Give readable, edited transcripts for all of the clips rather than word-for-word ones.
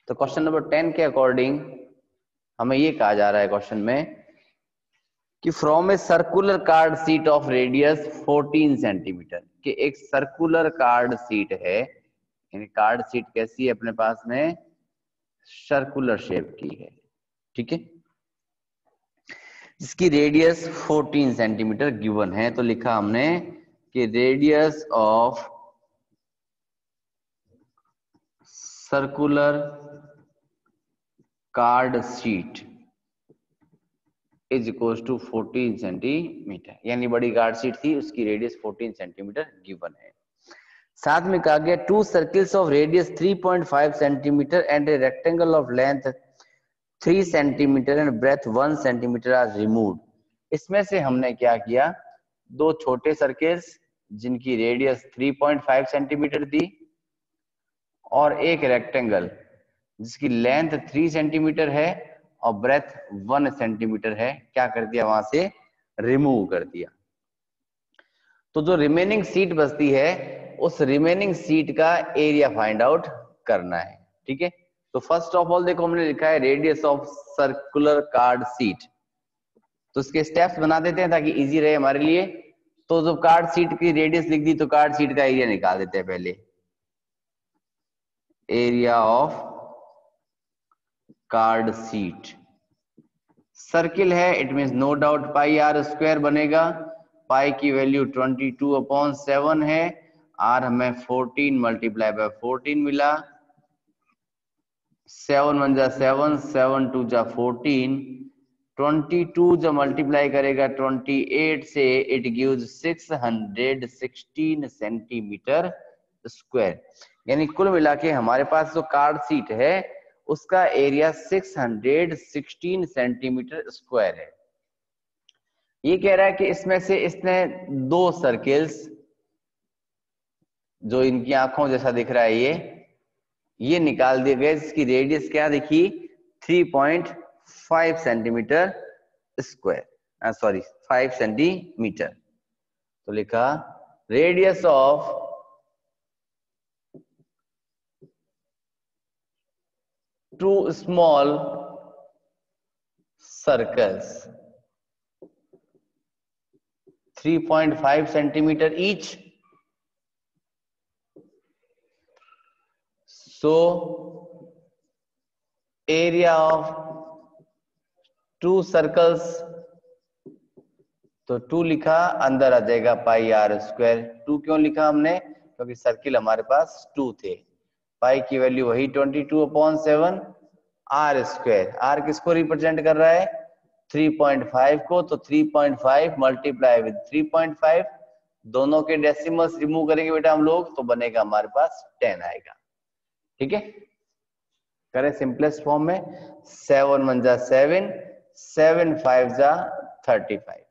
तो question number 10 के according हमें ये कहा जा रहा है क्वेश्चन में कि from a circular card seat of radius 14 centimetre, कि एक सर्कुलर कार्ड सीट है, यानी कार्ड सीट कैसी है अपने पास में, सर्कुलर शेप की है, ठीक है, जिसकी रेडियस 14 सेंटीमीटर गिवन है। तो लिखा हमने कि radius of circular card sheet is equal to 14 centimetre, यानी बड़ी कार्ड शीट थी, उसकी रेडियस 14 सेंटीमीटर गिवन है। साथ में कहा गया two circles of radius 3.5 centimetre and a rectangle of length 3 centimetre and breadth 1 centimetre are removed. इसमें से हमने क्या किया, दो छोटे सर्किल्स जिनकी रेडियस 3.5 सेंटीमीटर थी और एक रेक्टेंगल जिसकी लेंथ 3 सेंटीमीटर है और ब्रेथ 1 सेंटीमीटर है, क्या कर दिया, वहां से रिमूव कर दिया। तो जो रिमेनिंग सीट बचती है उस रिमेनिंग सीट का एरिया फाइंड आउट करना है, ठीक है। तो फर्स्ट ऑफ ऑल देखो हमने लिखा है radius of circular card seat, तो इसके स्टेप्स बना देते हैं ताकि इजी रहे हमारे लिए। तो जो कार्ड सीट की रेडियस लिख दी तो कार्ड सीट का एरिया निकाल देते हैं पहले, area of card sheet. Circle है, it means no doubt pi r square बनेगा, पाई की वैल्यू 22/7 है, आर हमें 14 मल्टीप्लाई बाय 14 मिला, 7 1 जा 7, 7 2 जा 14, 22 जब मल्टीप्लाई करेगा 28 से इट गिव्स 616 सेंटीमीटर स्क्वायर, यानी कुल मिला के हमारे पास जो कार्ड सीट है उसका एरिया 616 सेंटीमीटर स्क्वायर है। ये कह रहा है कि इसमें से इसने दो सर्किल्स जो इनकी आंखों जैसा दिख रहा है ये निकाल दिए गए, जिसकी रेडियस क्या दिखी, 3.5 सेंटीमीटर स्क्वायर, सॉरी 5 सेंटीमीटर। तो लिखा radius of two small circles 3.5 centimeter each, so area of two circles, तो 2 लिखा, अंदर आ जाएगा पाई आर स्क्वायर। 2 क्यों लिखा हमने, क्योंकि सर्किल हमारे पास 2 थे, पाई की वैल्यू वही 22/7, आर स्क्वायर, आर किसको रिप्रेजेंट कर रहा है, 3.5 को, तो 3.5 मल्टीप्लाई विद 3.5, दोनों के डेसिमल्स रिमूव करेंगे बेटा हम लोग, तो बनेगा हमारे पास 10 आएगा, ठीक है। करें सिंपलेस्ट फॉर्म में, 7 1 जा 7, 7 5 जा 35,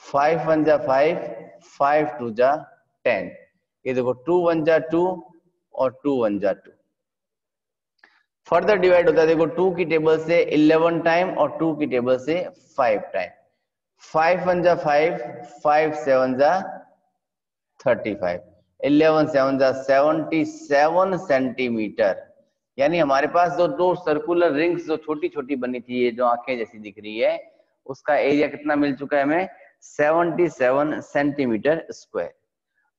5 1 जा 5, 5 2 जा 10, ये देखो 2 1 जा 2 और 2 1 जा 2, फर्दर डिवाइड होता है, देखो 2 की टेबल से 11 टाइम और 2 की टेबल से 5 टाइम, 5 1 जा 5, 5 7 जा 35, 11 7 जा 77 सेंटीमीटर, यानी हमारे पास जो दो सर्कुलर रिंग्स जो छोटी छोटी बनी थी, ये जो आंखें जैसी दिख रही है, उसका एरिया कितना मिल चुका है हमें, 77 सेंटीमीटर स्क्वायर।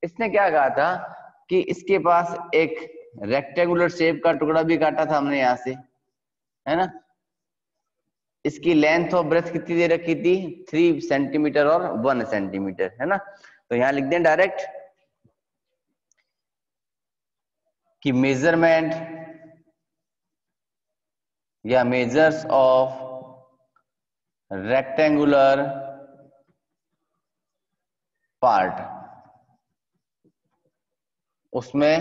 इसने क्या कहा था कि इसके पास एक रेक्टेंगुलर शेप का टुकड़ा भी काटा था हमने यहां से, है ना, इसकी लेंथ और ब्रेथ कितनी दे रखी थी, 3 सेंटीमीटर और 1 सेंटीमीटर, है ना। तो यहां लिख दें डायरेक्ट कि मेजरमेंट या मेजर्स ऑफ रेक्टेंगुलर पार्ट, उसमें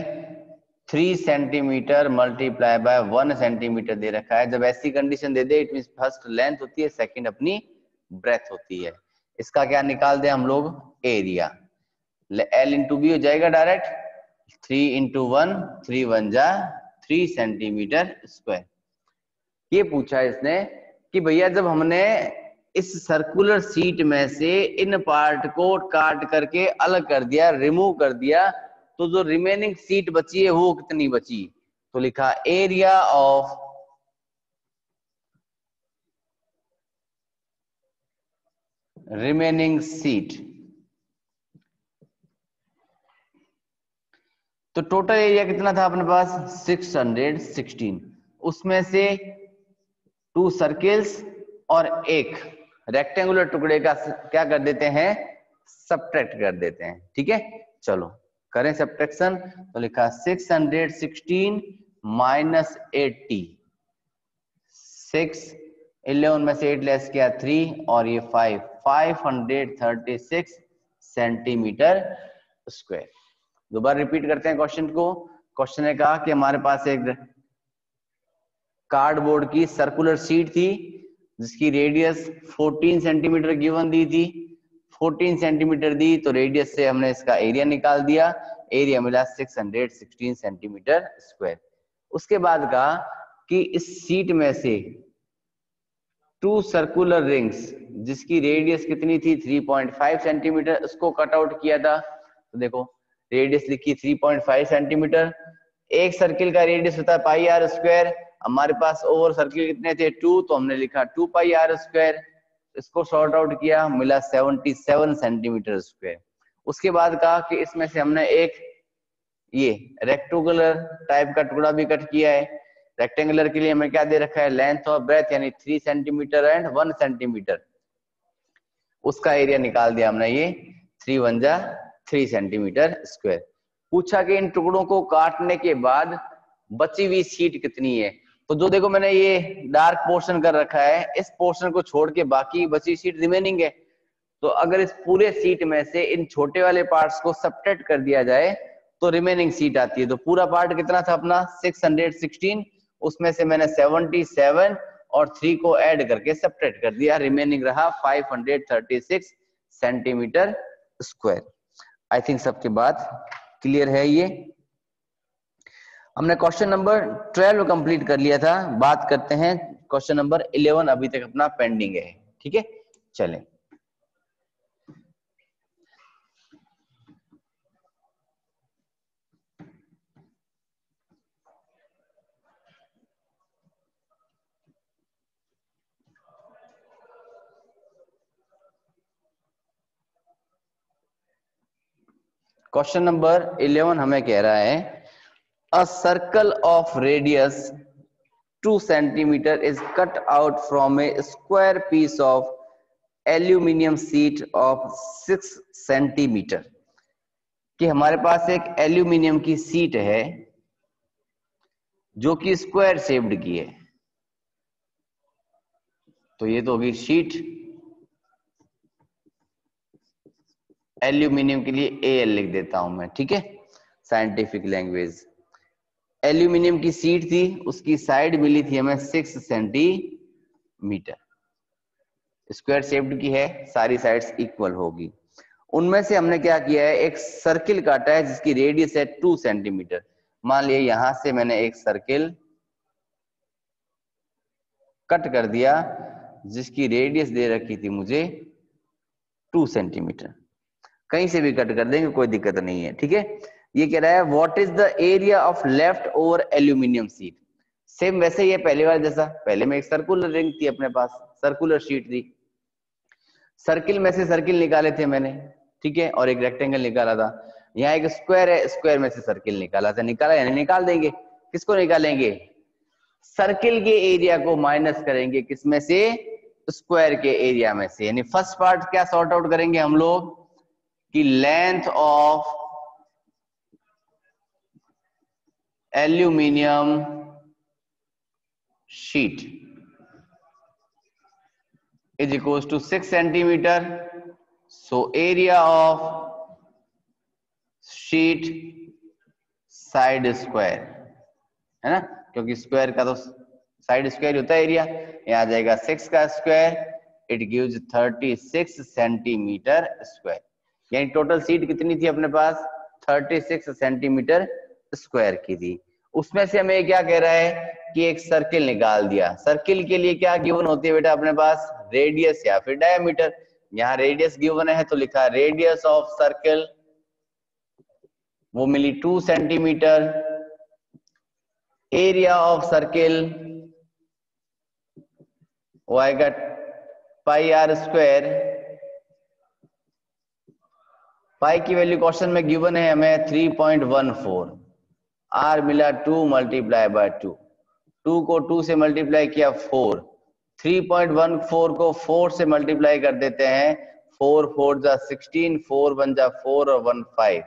3 सेंटीमीटर मल्टीप्लाई बाय 1 सेंटीमीटर दे रखा है। जब ऐसी condition they they, it means first length होती है, सेकंड अपनी ब्रेथ होती है। इसका क्या निकाल दे हम लोग, एरिया, L इंटू बी हो जाएगा डायरेक्ट, 3 इंटू 1, 3 1 जा 3 सेंटीमीटर स्क्वायर। ये पूछा इसने कि भैया जब हमने इस सर्कुलर सीट में से इन पार्ट को काट करके अलग कर दिया, रिमूव कर दिया, तो जो रिमेनिंग सीट बची है वो कितनी बची, तो लिखा एरिया ऑफ रिमेनिंग सीट। तो टोटल एरिया कितना था अपने पास 616, उसमें से 2 सर्किल्स और एक रेक्टेंगुलर टुकड़े का क्या कर देते हैं, सब्ट्रैक्ट कर देते हैं। ठीक है, चलो करें सब्ट्रैक्शन। तो लिखा 616 माइनस 80, 6 11 में से 8 लेस किया 3 और ये 536 सेंटीमीटर स्क्वायर। दोबारा रिपीट करते हैं क्वेश्चन को। क्वेश्चन ने कहा कि हमारे पास एक कार्डबोर्ड की सर्कुलर शीट थी जिसकी रेडियस 14 सेंटीमीटर गिवन दी थी। 14 सेंटीमीटर दी तो रेडियस से हमने इसका एरिया निकाल दिया, एरिया मिला 616 सेंटीमीटर स्क्वायर। उसके बाद कहा कि इस शीट में से 2 सर्कुलर रिंग्स जिसकी रेडियस कितनी थी 3.5 सेंटीमीटर, उसको कट आउट किया था। तो देखो रेडियस लिखी 3.5 सेंटीमीटर, एक सर्किल का रेडियस होता है पाई आर स्क्वायर, हमारे पास ओवर सर्किल कितने थे 2, तो हमने लिखा 2 पाई आर स्क्वायर। इसको सॉर्ट आउट किया, मिला 77 सेंटीमीटर स्क्वायर। उसके बाद कहा कि इसमें से हमने एक ये रेक्टेंगुलर टाइप का टुकड़ा भी कट किया है। रेक्टेंगुलर के लिए हमें क्या दे रखा है, लेंथ और ब्रेथ यानी 3 सेंटीमीटर एंड 1 सेंटीमीटर, उसका एरिया निकाल दिया हमने, ये 3 1 जा 3 सेंटीमीटर स्क्वायर। पूछा कि इन टुकड़ों को काटने के बाद बची हुई शीट कितनी है। तो जो देखो मैंने ये डार्क पोर्शन कर रखा है, इस पोर्शन को छोड़ के बाकी बची शीट रिमेनिंग है। तो अगर इस पूरे शीट में से इन छोटे वाले पार्ट्स को सब्ट्रैक्ट कर दिया जाए तो रिमेनिंग शीट आती है। तो पूरा पार्ट कितना था अपना 616, उसमें से मैंने 77 और 3 को ऐड करके सब्ट्रैक्ट कर दिया, रिमेनिंग रहा 536 सेंटीमीटर स्क्वायर। आई थिंक सबके बात क्लियर है। ये हमने क्वेश्चन नंबर 12 कंप्लीट कर लिया था। बात करते हैं क्वेश्चन नंबर 11, अभी तक अपना पेंडिंग है। ठीक है, चलें। क्वेश्चन नंबर 11 हमें कह रहा है a circle of radius 2 centimeter is cut out from a square piece of aluminium sheet of 6 centimetre. कि हमारे पास एक एल्यूमिनियम की शीट है जो कि स्क्वायर शेप्ड की है। तो ये तो होगी शीट, एल्यूमिनियम के लिए AL लिख देता हूं मैं, ठीक है, साइंटिफिक लैंग्वेज। एल्यूमिनियम की शीट थी, उसकी साइड मिली थी हमें 6 सेंटीमीटर, स्क्वायर शेप्ड की है, सारी साइड्स इक्वल होगी। उनमें से हमने क्या किया है, एक सर्किल काटा है जिसकी रेडियस है 2 सेंटीमीटर। मान लिया यहां से मैंने एक सर्किल कट कर दिया जिसकी रेडियस दे रखी थी मुझे 2 सेंटीमीटर। कहीं से भी कट कर देंगे, कोई दिक्कत नहीं है। ठीक है, ये कह रहा है what is the area of left over aluminium sheet. Same वैसे ही है पहले बार जैसा, पहले में एक सर्कुलर रिंग थी अपने पास, सर्कुलर शीट थी, सर्किल में से सर्किल निकाले थे मैंने, ठीक है, और एक रेक्टेंगल निकाला था। यहाँ एक स्क्वायर है, स्क्वायर में से सर्किल निकाला था, निकाला यानी निकाल देंगे। किसको निकालेंगे, सर्किल के एरिया को माइनस करेंगे किसमें से, स्क्वायर के एरिया में से। यानी फर्स्ट पार्ट क्या सॉर्ट आउट करेंगे हम लोग कि length of aluminium sheet is equals to 6 centimeter. So area of sheet side square है ना, क्योंकि स्क्वायर का तो साइड स्क्वायर होता है एरिया। यहाँ आ जाएगा 6 का square, it gives 36 centimetre square. यानी टोटल शीट कितनी थी अपने पास 36 सेंटीमीटर स्क्वायर की थी। उसमें से हमें क्या कह रहा है कि एक सर्किल निकाल दिया। सर्किल के लिए क्या गिवन होती है बेटा अपने पास, रेडियस या फिर डायमीटर। यहाँ रेडियस गिवन है तो लिखा रेडियस ऑफ सर्किल, वो मिली 2 सेंटीमीटर, एरिया ऑफ सर्किल वो आएगा पाई आर स्क्वायर। पाई की वैल्यू क्वेश्चन में गिवन है हमें 3.14, आर मिला 2 मल्टीप्लाई बाय 2, 2 को 2 से मल्टीप्लाई किया 4, 3.14 को 4 से मल्टीप्लाई कर देते हैं, 4 4 जा 16, 4 1 जा 4 और 1 5,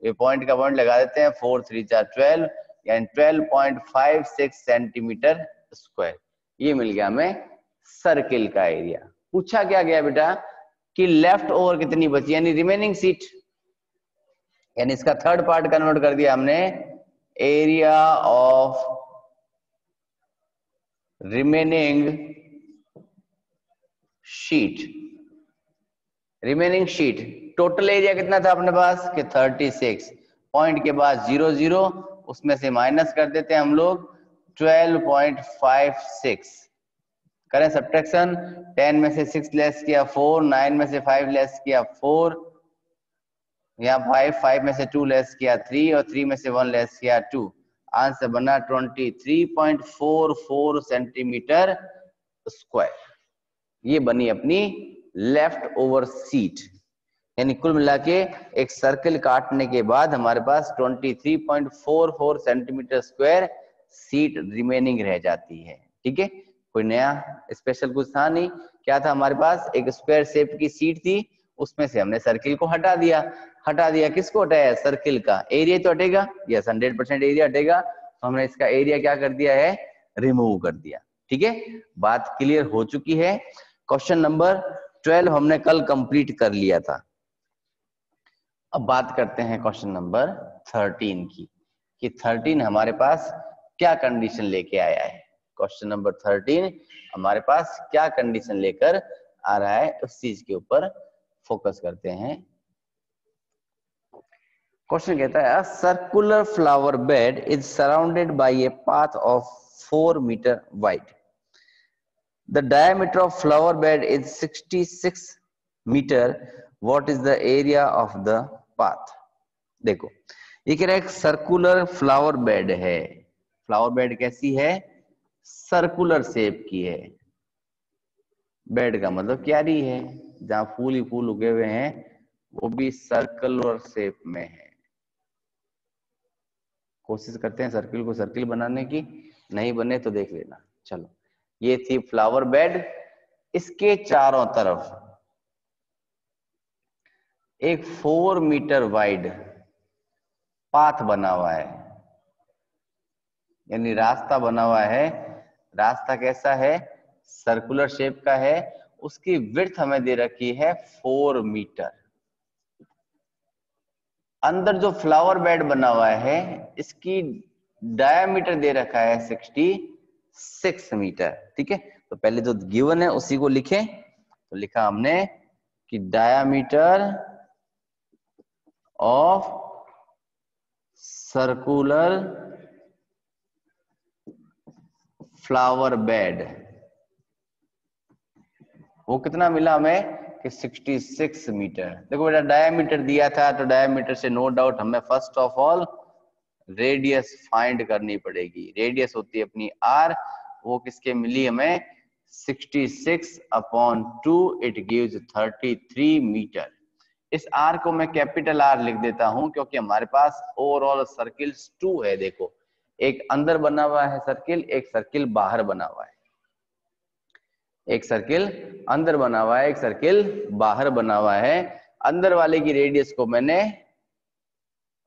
ये पॉइंट का पॉइंट लगा देते हैं, 4 3 जा 12 यानी 12.56 सेंटीमीटर स्क्वायर। ये मिल गया हमें सर्किल का एरिया। पूछा क्या गया बेटा कि लेफ्ट ओवर कितनी बची, यानी रिमेनिंग सीट, यानी इसका थर्ड पार्ट कन्वर्ट कर दिया हमने, area of remaining sheet. Remaining sheet total area कितना था अपने पास कि 36, पॉइंट के बाद 0 0, उसमें से माइनस कर देते हैं हम लोग 12.56, करें सब्ट्रैक्शन, 10 में से 6 लेस किया 4, 9 में से 5 लेस किया 4, यहाँ 5 में से 2 लेस किया 3 और 3 में से 1 लेस किया 2, आंसर बना 23.44 सेंटीमीटर स्क्वायर। ये बनी अपनी लेफ्ट ओवर सीट, यानी कुल मिला के एक सर्कल काटने के बाद हमारे पास 23.44 सेंटीमीटर स्क्वायर सीट रिमेनिंग रह जाती है। ठीक है, कोई नया स्पेशल कुछ था नहीं, क्या था हमारे पास, एक स्क्वायर शेप की सीट थी, उसमें से हमने सर्किल को हटा दिया। हटा दिया किसको हटाया, सर्किल का एरिया तो हटेगा, यस 100% एरिया हटेगा, तो हमने इसका एरिया क्या कर दिया है, रिमूव कर दिया। ठीक है, बात क्लियर हो चुकी है। क्वेश्चन नंबर 12 हमने कल कंप्लीट कर लिया था। अब बात करते हैं क्वेश्चन नंबर 13 की, कि 13 हमारे पास क्या कंडीशन लेके आया है। क्वेश्चन नंबर 13 हमारे पास क्या कंडीशन लेकर आ रहा है, उस चीज के ऊपर फोकस करते हैं। क्वेश्चन कहता है, circular flower bed is surrounded by a path of 4 metre wide, the diameter of flower bed is 66 metre, what is the area of the path. देखो ये कह रहा है सर्कुलर फ्लावर बेड है, फ्लावर बेड कैसी है, सर्कुलर शेप की है, बेड का मतलब क्यारी है, जहां फूल ही फूल उगे हुए हैं वो भी सर्कुलर शेप में है। कोशिश करते हैं सर्किल को सर्किल बनाने की, नहीं बने तो देख लेना। चलो ये थी फ्लावर बेड, इसके चारों तरफ एक 4 मीटर वाइड पाथ बना हुआ है, यानी रास्ता बना हुआ है। रास्ता कैसा है, सर्कुलर शेप का है, उसकी विड्थ हमें दे रखी है 4 मीटर। अंदर जो फ्लावर बेड बना हुआ है इसकी डायमीटर दे रखा है 66 मीटर। ठीक है, तो पहले जो गिवन है उसी को लिखें, तो लिखा हमने कि diameter of circular flower bed वो कितना मिला हमें कि 66 मीटर। देखो बेटा डायमीटर दिया था, तो डायमीटर से नो डाउट हमें first of all radius find करनी पड़ेगी। रेडियस होती है अपनी आर, वो किसके मिली हमें 66/2, इट गिव्स 33 मीटर। इस आर को मैं कैपिटल आर लिख देता हूं, क्योंकि हमारे पास ओवरऑल सर्किल्स 2 है। देखो एक अंदर बना हुआ है सर्किल, एक सर्किल बाहर बना हुआ है, एक सर्किल अंदर बना हुआ है, एक सर्किल बाहर बना हुआ है। अंदर वाले की रेडियस को मैंने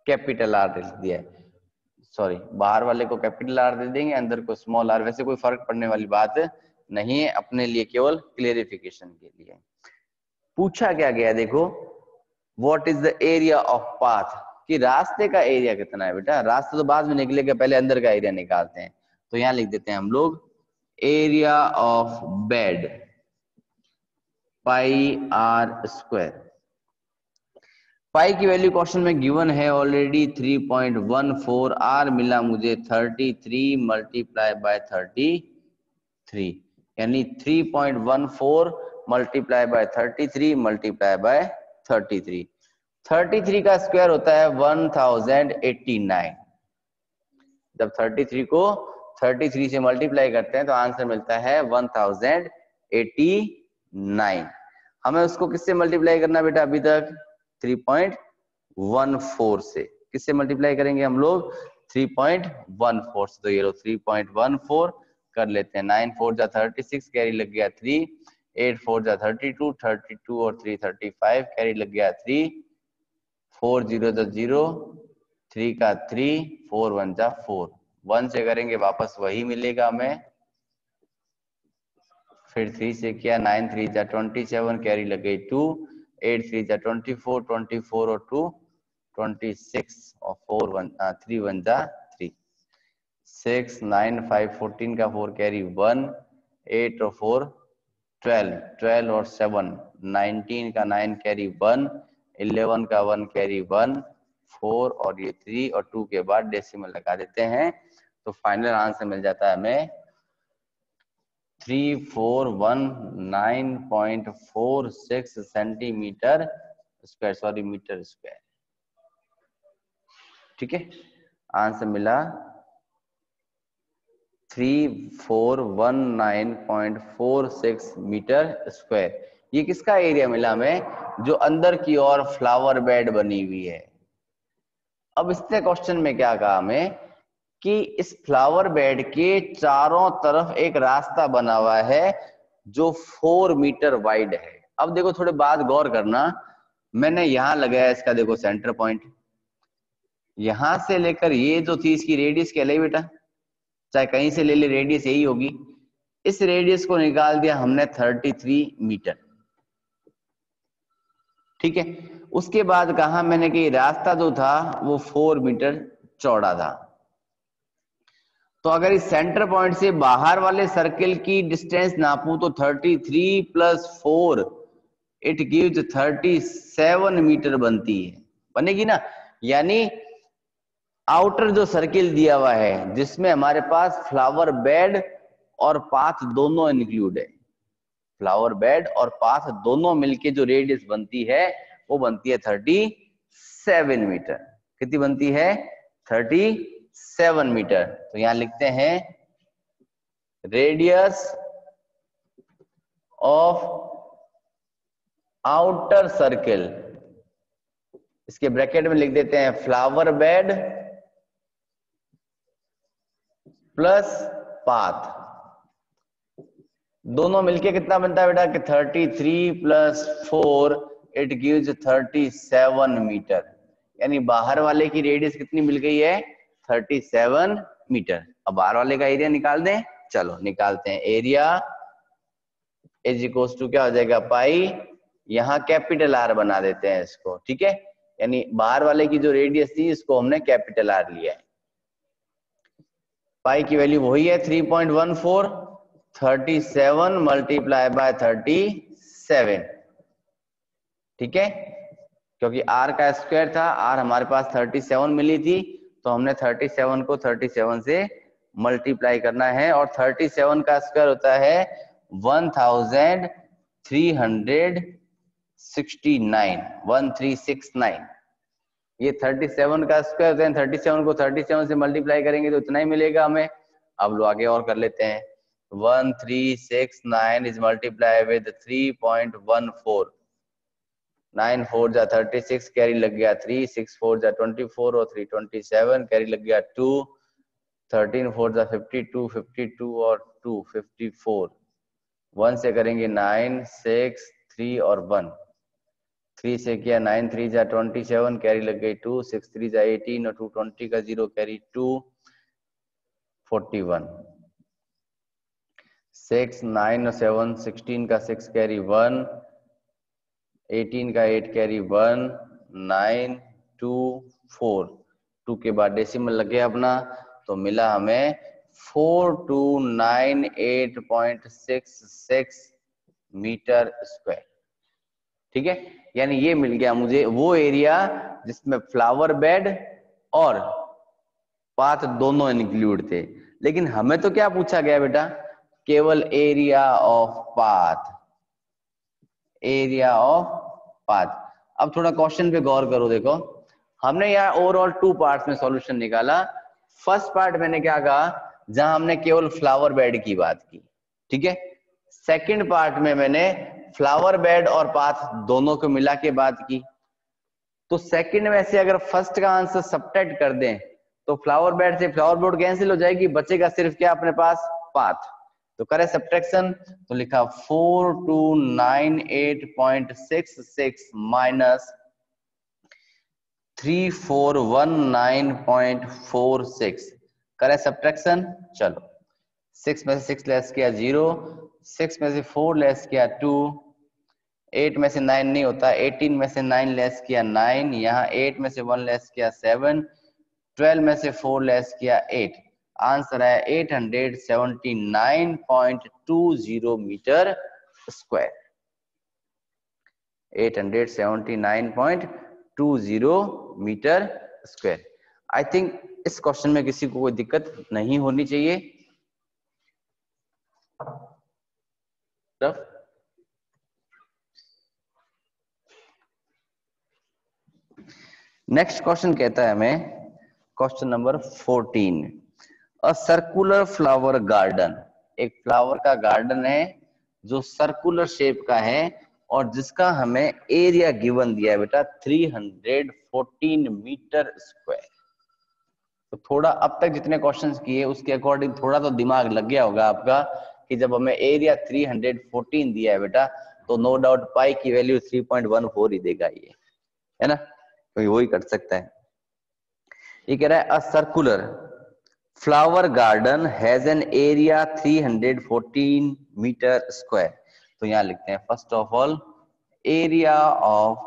कैपिटल आर लिख दिया है, सॉरी बाहर वाले को कैपिटल आर दे देंगे, अंदर को स्मॉल आर। वैसे कोई फर्क पड़ने वाली बात नहीं है, अपने लिए केवल क्लियरिफिकेशन के लिए। पूछा क्या गया, देखो what is the area of path, कि रास्ते का एरिया कितना है। बेटा रास्ता तो बाद में निकलेगा, पहले अंदर का एरिया निकालते हैं। तो यहां लिख देते हैं हम लोग area of bed pi r square. Pi की वैल्यू क्वेश्चन में गिवन है ऑलरेडी 3.14, आर मिला मुझे 33 मल्टीप्लाई बाय 33, यानी 3.14 मल्टीप्लाई बाय 33 मल्टीप्लाई बाय 33 का स्क्वायर होता है 1089। जब 33 को 33 से मल्टीप्लाई करते हैं तो आंसर मिलता है 1089। हमें उसको किससे मल्टीप्लाई करना बेटा अभी तक 3.14 से। किससे मल्टीप्लाई करेंगे हम लोग 3.14 से। तो ये लो 3.14 कर लेते हैं। 9 4 जा 36 कैरी लग गया 3, 8 4 जा 32, 32 और 3 35 कैरी लग गया 3, 4 0 जा 0, 3 का 3, 4 1 जा 4, 1 से करेंगे वापस वही मिलेगा हमें। फिर 3 से किया 9 3 जा 27 कैरी लग गई 2, 8 3 जा 24, 24 और 2 26 और 4 1 3 1 जा 3, 6 9 5 14 का 4 कैरी 1, 8 और 4 12, 12 और 7 19 का 9 कैरी 1, 11 का 1 कैरी 1, 4 और ये 3 और 2 के बाद डेसिमल लगा देते हैं तो फाइनल आंसर मिल जाता है हमें 3419.46 centimetre square, sorry metre square. ठीक है, आंसर मिला 3419.46 मीटर स्क्वायर। ये किसका एरिया मिला हमें, जो अंदर की ओर फ्लावर बेड बनी हुई है। अब इसने क्वेश्चन में क्या कहा हमें कि इस फ्लावर बेड के चारों तरफ एक रास्ता बना हुआ है जो 4 मीटर वाइड है। अब देखो थोड़ी बात गौर करना, मैंने यहां लगाया इसका देखो सेंटर पॉइंट, यहां से लेकर ये जो थी इसकी रेडियस क्या ले बेटा, चाहे कहीं से ले ले रेडियस यही होगी। इस रेडियस को निकाल दिया हमने 33 मीटर। ठीक है, उसके बाद कहा मैंने कि रास्ता जो था वो 4 मीटर चौड़ा था। तो अगर इस सेंटर पॉइंट से बाहर वाले सर्किल की डिस्टेंस नापूं तो 33 प्लस 4 इट गिव्स 37 मीटर बनती है, बनेगी ना। यानी आउटर जो सर्किल दिया हुआ है जिसमें हमारे पास फ्लावर बेड और पाथ दोनों इंक्लूड है, फ्लावर बेड और पाथ दोनों मिलके जो रेडियस बनती है वो बनती है 37 मीटर। कितनी बनती है 37 मीटर। तो यहां लिखते हैं रेडियस ऑफ आउटर सर्किल, इसके ब्रैकेट में लिख देते हैं फ्लावर बेड प्लस पाथ, दोनों मिलके कितना बनता है बेटा कि 33 प्लस 4 इट गिव्स 37 मीटर। यानी बाहर वाले की रेडियस कितनी मिल गई है 37 मीटर। अब बाहर वाले का एरिया निकाल दें, चलो निकालते हैं। एरिया इज इक्वल्स टू क्या हो जाएगा पाई, यहाँ कैपिटल आर बना देते हैं इसको। ठीक है, यानी बाहर वाले की जो रेडियस थी इसको हमने कैपिटल आर लिया है। पाई की वैल्यू वही है 3.14, 37 मल्टीप्लाई बाय 37। ठीक है, क्योंकि आर का स्क्वायर था, आर हमारे पास 37 मिली थी तो हमने 37 को 37 से मल्टीप्लाई करना है और 37 का स्क्वायर होता है 1369। ये 37 का स्क्वायर होता है, 37 को 37 से मल्टीप्लाई करेंगे तो इतना ही मिलेगा हमें। अब लोग आगे और कर लेते हैं। 1369 इज मल्टीप्लाई विद 3.14, 9 4 जा 36 कैरी लग गया 3, 6 4 जा 24 और 3 27 कैरी लग गया 2, 13 4 जा 52, 52 और 2 54, 1 से करेंगे 9 6 3 और 1, 3 से किया 9 3 जा 27 कैरी लग गई 2, 6 3 जा 18 और 2 20 का 0 कैरी 2 41, 6 9 और 7 16 का 6 कैरी 1, 18 का 8 कैरी 1, 9 2 4, 2 के बाद डेसिमल लगे अपना तो मिला हमें 4298.66 मीटर स्क्वायर। ठीक है, यानी ये मिल गया मुझे वो एरिया जिसमें फ्लावर बेड और पाथ दोनों इंक्लूड थे। लेकिन हमें तो क्या पूछा गया बेटा, केवल area of path, area of path. अब थोड़ा क्वेश्चन पे गौर करो, देखो हमने यहाँ ओवरऑल 2 पार्ट्स में सॉल्यूशन निकाला। फर्स्ट पार्ट मैंने क्या कहा, जहां हमने केवल फ्लावर बेड की बात की, ठीक है। सेकंड पार्ट में मैंने फ्लावर बेड और पाथ दोनों को मिला के बात की। तो सेकंड में से अगर फर्स्ट का आंसर सब्ट्रैक्ट कर दें तो फ्लावर बेड से फ्लावर बोर्ड कैंसिल हो जाएगी, बचेगा सिर्फ क्या अपने पास, पाथ। तो करें सब्ट्रैक्शन, तो लिखा 4298.66 माइनस 3419.46, करें सब्ट्रैक्शन। चलो 6 में से 6 लेस किया 0, 6 में से 4 लेस किया 2, 8 में से 9 नहीं होता, 18 में से 9 लेस किया 9, यहाँ 8 में से 1 लेस किया 7, 12 में से 4 लेस किया 8, आंसर है 879.20 metre square, 879.20 metre square. I think इस क्वेश्चन में किसी को कोई दिक्कत नहीं होनी चाहिए। नेक्स्ट क्वेश्चन कहता है हमें, क्वेश्चन नंबर 14, अ सर्कुलर फ्लावर गार्डन, एक फ्लावर का गार्डन है जो सर्कुलर शेप का है और जिसका हमें एरिया गिवन दिया है बेटा 314 मीटर स्क्वायर। तो थोड़ा अब तक जितने क्वेश्चंस किए उसके अकॉर्डिंग थोड़ा तो दिमाग लग गया होगा आपका कि जब हमें एरिया 314 दिया है बेटा तो नो डाउट पाई की वैल्यू 3.14 ही देगा ये, है ना, तो वही कर सकता है। ये कह रहा है a circular flower garden has an area 314 metre square. तो यहां लिखते हैं first of all area of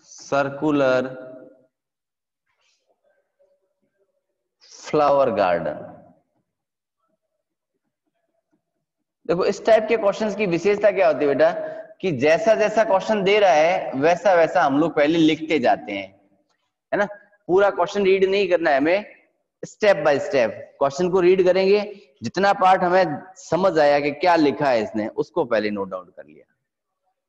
circular flower garden. देखो इस टाइप के क्वेश्चंस की विशेषता क्या होती है बेटा कि जैसा जैसा क्वेश्चन दे रहा है वैसा वैसा हम लोग पहले लिखते जाते हैं, है ना। पूरा क्वेश्चन रीड नहीं करना है हमें, स्टेप बाय स्टेप क्वेश्चन को रीड करेंगे, जितना पार्ट हमें समझ आया कि क्या लिखा है इसने उसको पहले नोट डाउन कर लिया।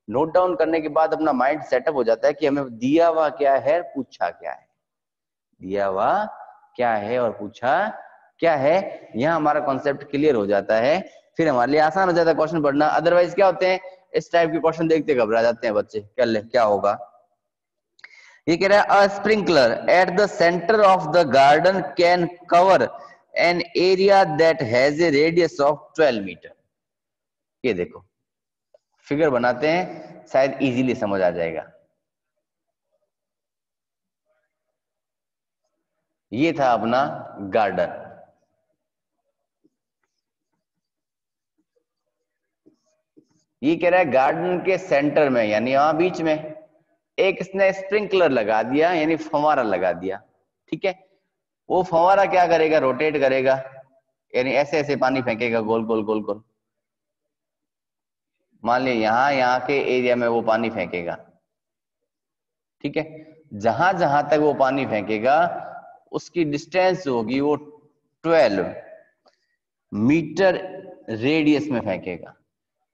नोट डाउन करने के बाद अपना माइंड सेटअप हो जाता है कि हमें दिया हुआ क्या है, पूछा क्या है, दिया हुआ क्या है और पूछा क्या है। यहाँ हमारा कॉन्सेप्ट क्लियर हो जाता है, फिर हमारे लिए आसान हो जाता है क्वेश्चन पढ़ना। अदरवाइज क्या होते हैं, इस टाइप के क्वेश्चन देखते घबरा जाते हैं बच्चे, कर ले क्या होगा। ये कह रहा है a sprinkler at the centre of the garden can cover an area that has a radius of 12 metre. ये देखो फिगर बनाते हैं, शायद इजीली समझ आ जाएगा। ये था अपना गार्डन, ये कह रहा है गार्डन के सेंटर में यानी यहां बीच में एक इसने स्प्रिंकलर लगा दिया यानी फव्वारा लगा दिया, ठीक है। वो फव्वारा क्या करेगा, रोटेट करेगा यानी ऐसे ऐसे पानी फेंकेगा गोल गोल गोल गोल। मान लिया यहाँ के एरिया में वो पानी फेंकेगा, ठीक है। जहां जहां तक वो पानी फेंकेगा उसकी डिस्टेंस होगी वो 12 मीटर रेडियस में फेंकेगा,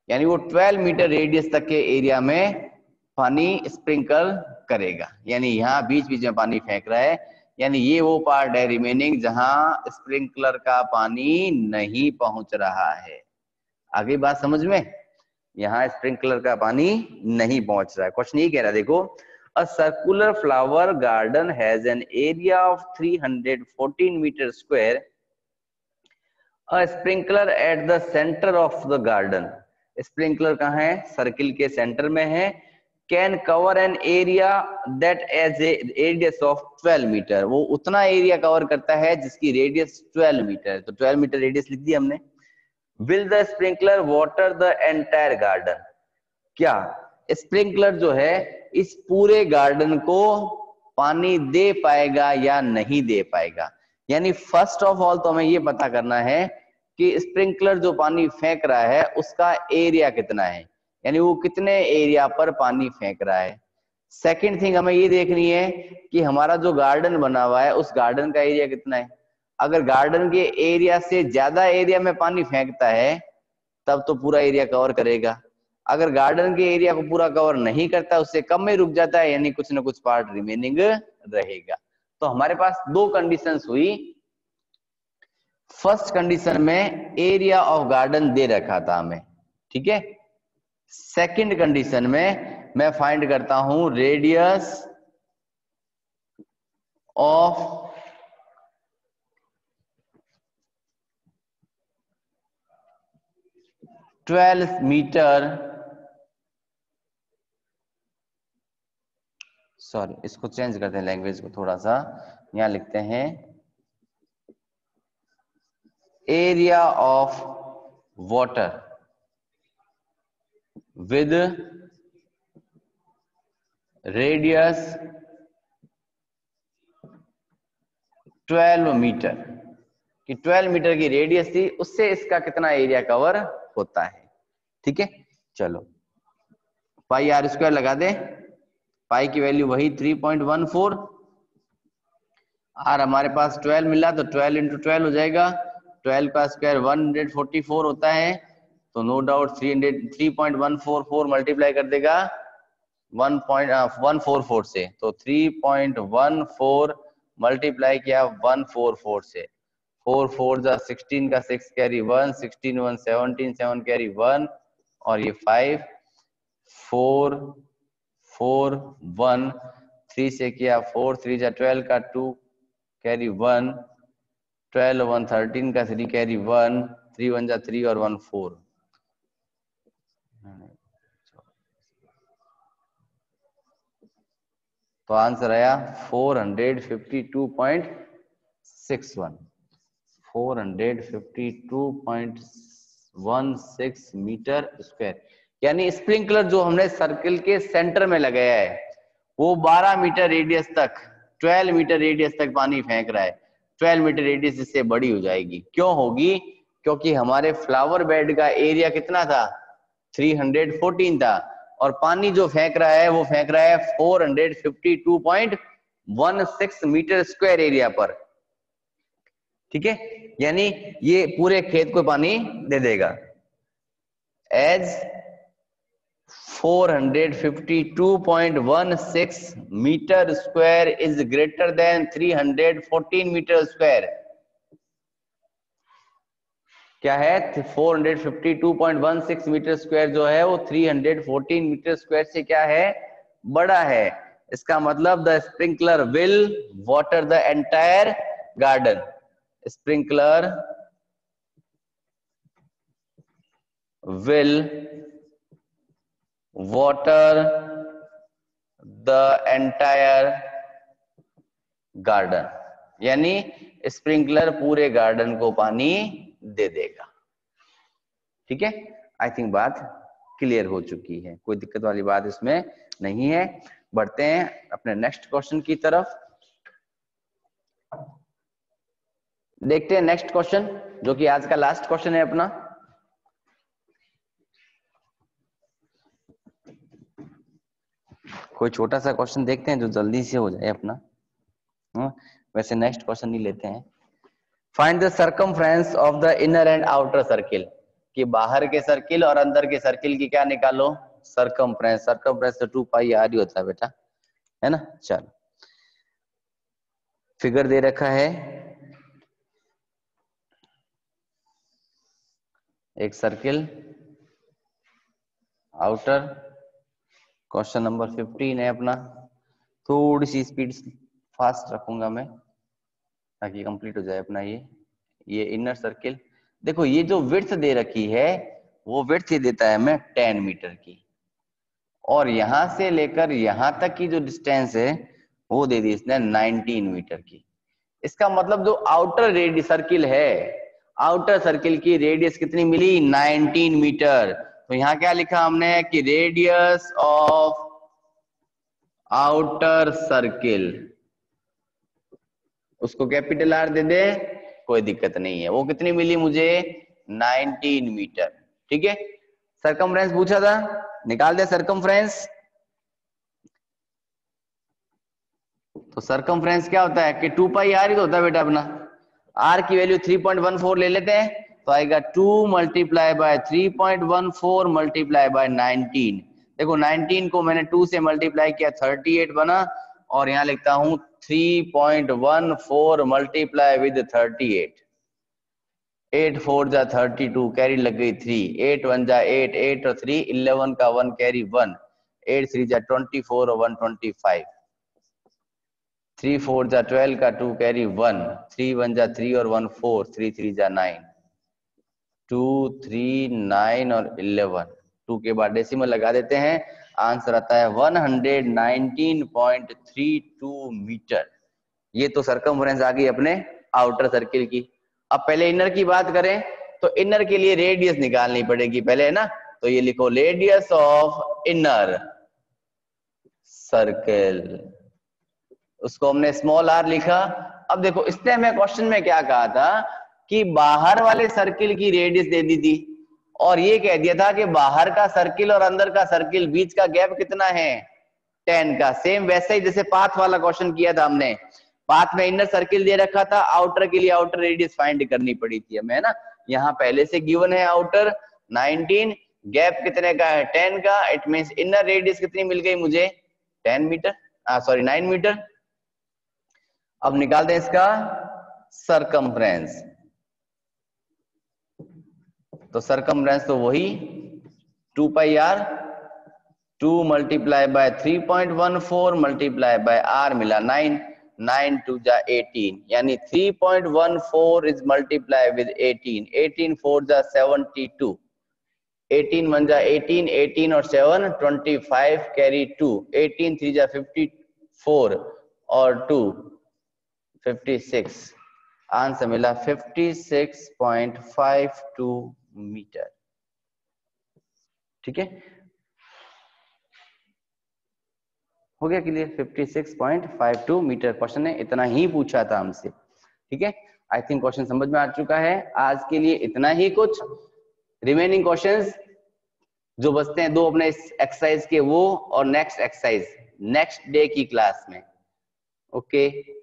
यानी वो 12 मीटर रेडियस तक के एरिया में पानी स्प्रिंकल करेगा। यानी यहाँ बीच बीच में पानी फेंक रहा है, यानी ये वो पार्ट है रिमेनिंग जहां स्प्रिंकलर का पानी नहीं पहुंच रहा है। आगे बात समझ में, यहाँ स्प्रिंकलर का पानी नहीं पहुंच रहा है। क्वेश्चन ये कह रहा है देखो, a circular flower garden has an area of 314 metre square, a sprinkler at the centre of the garden, sprinkler कहाँ है, सर्किल के सेंटर में है, can cover an area that as a radius of 12 metre, वो उतना area cover करता है जिसकी रेडियस 12 मीटर है। तो 12 मीटर रेडियस लिख दिया हमने। Will the sprinkler water the entire garden, क्या स्प्रिंकलर जो है इस पूरे गार्डन को पानी दे पाएगा या नहीं दे पाएगा। यानी फर्स्ट ऑफ ऑल तो हमें ये पता करना है कि स्प्रिंकलर जो पानी फेंक रहा है उसका एरिया कितना है, यानी वो कितने एरिया पर पानी फेंक रहा है। सेकंड थिंग हमें ये देखनी है कि हमारा जो गार्डन बना हुआ है उस गार्डन का एरिया कितना है। अगर गार्डन के एरिया से ज्यादा एरिया में पानी फेंकता है तब तो पूरा एरिया कवर करेगा। अगर गार्डन के एरिया को पूरा कवर नहीं करता, उससे कम में रुक जाता है, यानी कुछ ना कुछ पार्ट रिमेनिंग रहेगा। तो हमारे पास दो कंडीशंस हुई। फर्स्ट कंडीशन में एरिया ऑफ गार्डन दे रखा था हमें, ठीक है। सेकंड कंडीशन में मैं फाइंड करता हूं radius of twelve metre, sorry इसको चेंज करते हैं लैंग्वेज को थोड़ा सा, यहां लिखते हैं area of water with radius 12 metre, कि 12 मीटर की रेडियस थी, उससे इसका कितना एरिया कवर होता है, ठीक है। चलो पाई आर स्क्वायर लगा दे, पाई की वैल्यू वही 3.14, आर हमारे पास 12 मिला तो 12 इंटू 12 हो जाएगा, 12 का स्क्वायर 144 होता है, तो नो डाउट 3.144 मल्टीप्लाई कर देगा 1.144 से, तो 3.14 मल्टीप्लाई किया 144 से, 4 4 जा 16 का 6 कैरी 1, 16 1 17, 7 कैरी 1 और ये 5 4 4 1 3 से किया 4 3 जा 12 का 2 कैरी 1, 12 1 13 का 3 कैरी 1, 3 1 जा 3 और 1 4, तो आंसर आया 452.61, 452.16 मीटर स्क्वायर। यानी स्प्रिंकलर जो हमने सर्किल के सेंटर में लगाया है वो 12 मीटर रेडियस तक, 12 मीटर रेडियस तक पानी फेंक रहा है। 12 मीटर रेडियस इससे बड़ी हो जाएगी, क्यों होगी? क्योंकि हमारे फ्लावर बेड का एरिया कितना था, 314 था, और पानी जो फेंक रहा है वो फेंक रहा है 452.16 मीटर स्क्वायर एरिया पर, ठीक है। यानी ये पूरे खेत को पानी दे देगा। As 452.16 metre square is greater than 314 metre square. क्या है? 452.16 मीटर स्क्वायर जो है वो 314 मीटर स्क्वायर से क्या है, बड़ा है। इसका मतलब the sprinkler will water the entire garden, sprinkler will water the entire garden, यानी स्प्रिंकलर पूरे गार्डन को पानी दे देगा, ठीक है। आई थिंक बात क्लियर हो चुकी है, कोई दिक्कत वाली बात इसमें नहीं है। बढ़ते हैं अपने नेक्स्ट क्वेश्चन की तरफ। देखते हैं नेक्स्ट क्वेश्चन, जो कि आज का लास्ट क्वेश्चन है अपना। कोई छोटा सा क्वेश्चन देखते हैं जो जल्दी से हो जाए अपना। वैसे नेक्स्ट क्वेश्चन नहीं लेते हैं। Find the circumference of the inner and outer circle, कि बाहर के सर्किल और अंदर के सर्किल की क्या निकालो, सर्कमफ्रेंस। सर्कमफ्रेंस तो 2 पाई आर ही होता है बेटा, है ना। चलो फिगर दे रखा है, एक सर्किल आउटर, क्वेश्चन नंबर 15 है अपना। थोड़ी सी स्पीड फास्ट रखूंगा मैं ताकि कंप्लीट हो जाए अपना। ये इनर सर्किल, देखो ये जो विड्थ दे रखी है वो विड्थ ही देता है हमें 10 मीटर की, और यहां से लेकर यहां तक की जो डिस्टेंस है वो दे दी इसने 19 मीटर की। इसका मतलब जो आउटर रेडियस सर्किल है, आउटर सर्किल की रेडियस कितनी मिली, 19 मीटर। तो यहाँ क्या लिखा हमने कि रेडियस ऑफ आउटर सर्किल, उसको कैपिटल आर दे दे, कोई दिक्कत नहीं है। वो कितनी मिली मुझे, 19 मीटर, ठीक है। सरकमफ्रेंस पूछा था, निकाल दे सरकमफ्रेंस। तो सरकमफ्रेंस क्या होता है कि 2 पाई आर ही तो होता है बेटा अपना। आर की वैल्यू 3.14 ले लेते हैं तो आएगा 2 मल्टीप्लाई बाय 3.14 मल्टीप्लाई बाय 19। देखो 19 को मैंने 2 से मल्टीप्लाई किया 38 बना, और यहाँ लिखता हूं 3.14 मल्टीप्लाई विद 38, 8 4 जा 32, कैरी लग गई 3, 8 1 जा 8, 8 और 3 11 का 1 कैरी 1, 8 3 जा 24 और 1 25, 3 4 जा 12 का 2 कैरी 1, 3 1 जा 3 और 1 4, 3 3 जा 9, 2 3 9 और 11, 2 के बाद डेसिमल लगा देते हैं, आंसर आता है 119.32 मीटर। ये तो सरकमफ्रेंस आ गई अपने आउटर सर्किल की। अब पहले इनर की बात करें तो इनर के लिए रेडियस निकालनी पड़ेगी पहले, है ना। तो ये लिखो रेडियस ऑफ इनर सर्किल, उसको हमने स्मॉल आर लिखा। अब देखो इसने हमें क्वेश्चन में क्या कहा था कि बाहर वाले सर्किल की रेडियस दे दी थी और ये कह दिया था कि बाहर का सर्किल और अंदर का सर्किल बीच का गैप कितना है 10 का। सेम वैसे ही जैसे पाथ वाला क्वेश्चन किया था हमने, पाथ में इनर सर्किल दे रखा था, आउटर के लिए आउटर रेडियस फाइंड करनी पड़ी थी हमें, है ना। यहाँ पहले से गिवन है आउटर 19, गैप कितने का है 10 का, इट मींस इनर रेडियस कितनी मिल गई मुझे 10 मीटर, सॉरी 9 मीटर। अब निकालते हैं इसका सरकमफ्रेंस। तो सरकमफ्रेंस तो वही 2 pi r, 2 multiply by 3.14 multiply by r मिला 9, 9 2 जा 18, यानी 3.14 इज मल्टीप्लाई विद 18, 18 4 जा 72, 18 1 जा 18, 18 और 7 25 कैरी 2, 18 3 जा 54 और 2 56, आंसर मिला 56.52 मीटर। ठीक है, हो गया क्लियर। 56.52 मीटर क्वेश्चन ने इतना ही पूछा था हमसे। ठीक है, आई थिंक क्वेश्चन समझ में आ चुका है। आज के लिए इतना ही, कुछ रिमेनिंग क्वेश्चंस जो बचते हैं दो अपने एक्सरसाइज के, वो और नेक्स्ट एक्सरसाइज नेक्स्ट डे की क्लास में। ओके